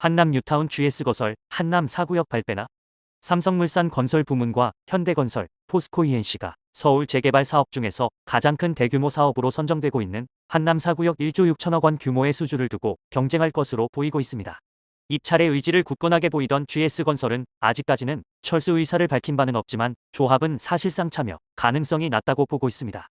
한남 뉴타운 GS건설 한남 4구역 발배나 삼성물산 건설 부문과 현대건설, 포스코 ENC가 서울 재개발 사업 중에서 가장 큰 대규모 사업으로 선정되고 있는 한남 4구역 1조 6천억 원 규모의 수주를 두고 경쟁할 것으로 보이고 있습니다. 입찰의 의지를 굳건하게 보이던 GS건설은 아직까지는 철수 의사를 밝힌 바는 없지만 조합은 사실상 참여 가능성이 낮다고 보고 있습니다.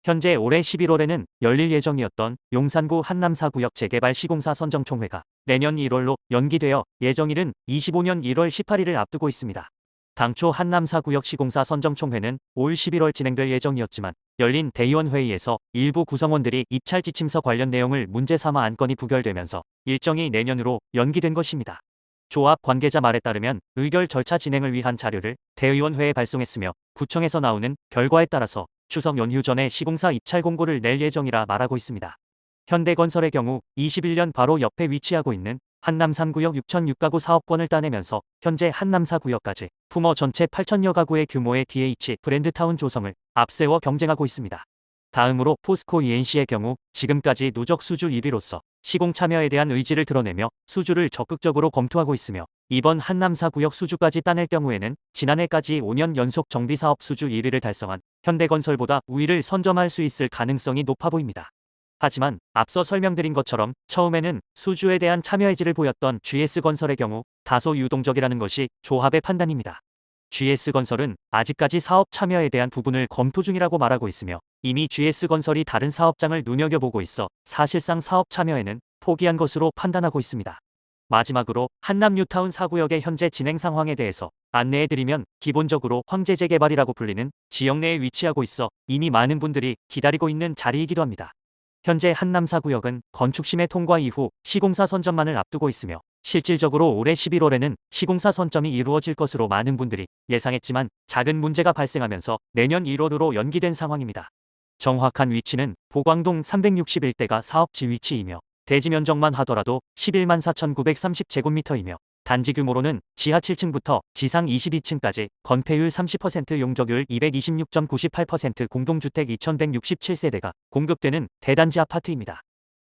현재 올해 11월에는 열릴 예정이었던 용산구 한남 4구역 재개발 시공사 선정총회가 내년 1월로 연기되어 예정일은 25년 1월 18일을 앞두고 있습니다. 당초 한남 4구역 시공사 선정총회는 올 11월 진행될 예정이었지만 열린 대의원 회의에서 일부 구성원들이 입찰 지침서 관련 내용을 문제 삼아 안건이 부결되면서 일정이 내년으로 연기된 것입니다. 조합 관계자 말에 따르면 의결 절차 진행을 위한 자료를 대의원회에 발송했으며 구청에서 나오는 결과에 따라서 추석 연휴 전에 시공사 입찰 공고를 낼 예정이라 말하고 있습니다. 현대건설의 경우 21년 바로 옆에 위치하고 있는 한남 3구역 6,006가구 사업권을 따내면서 현재 한남 4구역까지 품어 전체 8,000여 가구의 규모의 DH 브랜드타운 조성을 앞세워 경쟁하고 있습니다. 다음으로 포스코 ENC의 경우 지금까지 누적 수주 1위로서 시공 참여에 대한 의지를 드러내며 수주를 적극적으로 검토하고 있으며 이번 한남 4구역 수주까지 따낼 경우에는 지난해까지 5년 연속 정비사업 수주 1위를 달성한 현대건설보다 우위를 선점할 수 있을 가능성이 높아 보입니다. 하지만 앞서 설명드린 것처럼 처음에는 수주에 대한 참여 의지를 보였던 GS건설의 경우 다소 유동적이라는 것이 조합의 판단입니다. GS건설은 아직까지 사업 참여에 대한 부분을 검토 중이라고 말하고 있으며 이미 GS건설이 다른 사업장을 눈여겨보고 있어 사실상 사업 참여에는 포기한 것으로 판단하고 있습니다. 마지막으로 한남 뉴타운 4구역의 현재 진행 상황에 대해서 안내해드리면 기본적으로 황제재개발이라고 불리는 지역 내에 위치하고 있어 이미 많은 분들이 기다리고 있는 자리이기도 합니다. 현재 한남 4구역은 건축심의 통과 이후 시공사 선점만을 앞두고 있으며 실질적으로 올해 11월에는 시공사 선점이 이루어질 것으로 많은 분들이 예상했지만 작은 문제가 발생하면서 내년 1월으로 연기된 상황입니다. 정확한 위치는 보광동 361대가 사업지 위치이며 대지 면적만 하더라도 11만 4,930제곱미터이며 단지 규모로는 지하 7층부터 지상 22층까지 건폐율 30% 용적률 226.98% 공동주택 2,167세대가 공급되는 대단지 아파트입니다.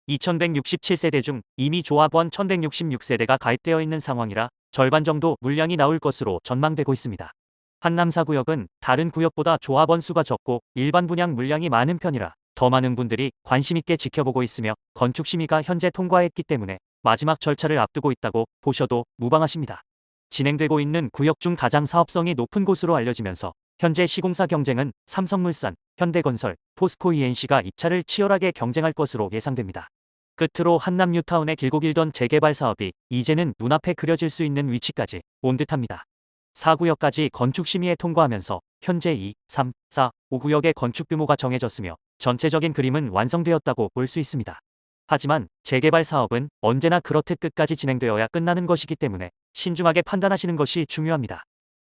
2,167세대 중 이미 조합원 1,166세대가 가입되어 있는 상황이라 절반 정도 물량이 나올 것으로 전망되고 있습니다. 한남 4구역은 다른 구역보다 조합원 수가 적고 일반 분양 물량이 많은 편이라 더 많은 분들이 관심 있게 지켜보고 있으며 건축심의가 현재 통과했기 때문에 마지막 절차를 앞두고 있다고 보셔도 무방하십니다. 진행되고 있는 구역 중 가장 사업성이 높은 곳으로 알려지면서 현재 시공사 경쟁은 삼성물산, 현대건설, 포스코 ENC가 입찰을 치열하게 경쟁할 것으로 예상됩니다. 끝으로 한남 뉴타운의 길고 길던 재개발 사업이 이제는 눈앞에 그려질 수 있는 위치까지 온 듯합니다. 4구역까지 건축심의에 통과하면서 현재 2, 3, 4, 5구역의 건축 규모가 정해졌으며 전체적인 그림은 완성되었다고 볼 수 있습니다. 하지만 재개발 사업은 언제나 그렇듯 끝까지 진행되어야 끝나는 것이기 때문에 신중하게 판단하시는 것이 중요합니다.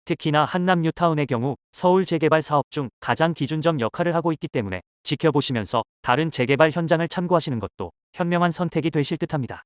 특히나 한남 뉴타운의 경우 서울 재개발 사업 중 가장 기준점 역할을 하고 있기 때문에 지켜보시면서 다른 재개발 현장을 참고하시는 것도 현명한 선택이 되실 듯합니다.